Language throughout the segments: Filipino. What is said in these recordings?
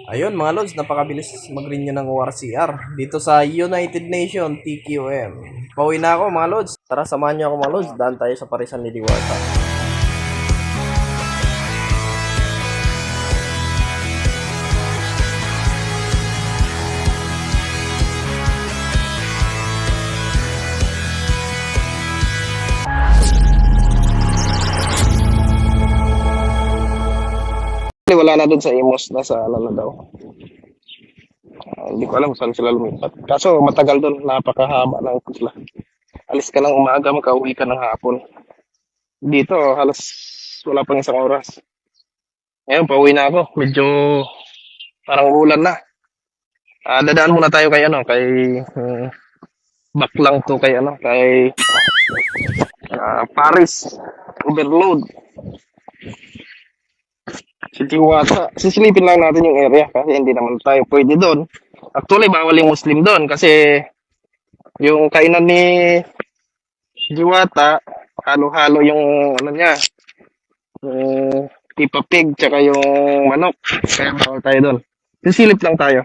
Ayun mga lods, napakabilis mag-renew ng ORCR dito sa United Nation TQM. Pauwi na ako mga lods. Tara samahan niyo ako mga lods. Daan tayo sa Parisan ni Diwata. Wala na dun sa Imos, nasa ano na daw. Hindi ko alam saan sila lumipat. Kaso matagal dun, napakahaba ng sila. Alis ka ng umaga, makauwi ka ng hapon. Dito, halos wala pang isang oras. Ngayon, pauwi na ako. Medyo parang ulan na. Dadaan muna tayo kay ano, kay back lang to kay ano, kay Paris Overload. Si Tiwata. Sisilipin lang natin yung area kasi hindi naman tayo pwede doon. Actually, bawal yung Muslim doon kasi yung kainan ni Diwata, halo-halo yung ano niya, yung Peppa Pig tsaka yung manok. Kaya bawal tayo doon. Sisilip lang tayo.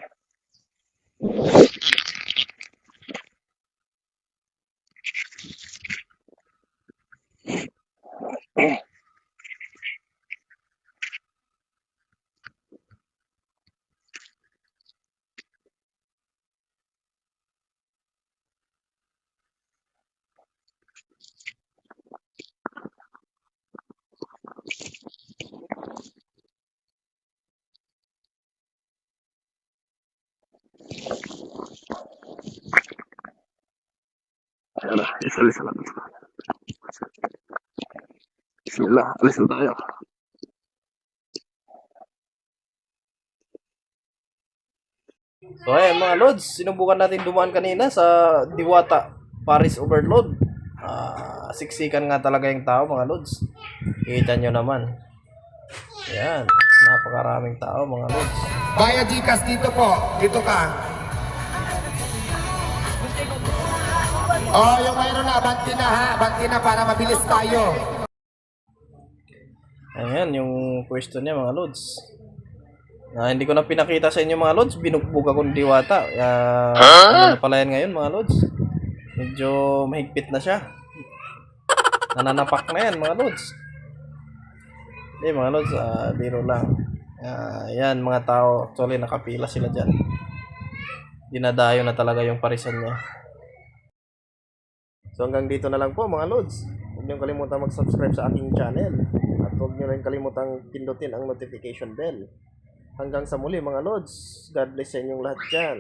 Tara, alis na natin. Bismillah, alis na tayo. So ayun mga lods, sinubukan natin dumaan kanina sa Diwata Paris Overload. Siksikan nga talaga yung tao mga lods. Kita nyo naman. Ayan, napakaraming tao mga lods. Bayad Gcash dito po. Dito ka. Oh, yung mayroon na. Banti na ha. Banti na para mabilis tayo. Ayan, yung pwesto niya mga lods. Hindi ko na pinakita sa inyo mga lods. Binugbog ako ng Diwata. Ano na pala yan ngayon mga lods. Medyo mahigpit na siya. Nananapak na yan mga lods. Hindi mga lods, biro lang. Yan mga tao. Actually nakapila sila dyan. Dinadayo na talaga yung parisan niya. So hanggang dito na lang po mga lods. Huwag niyong kalimutan mag-subscribe sa aking channel. At huwag niyo rin kalimutang pindutin ang notification bell. Hanggang sa muli mga lods. God bless sa inyong lahat dyan.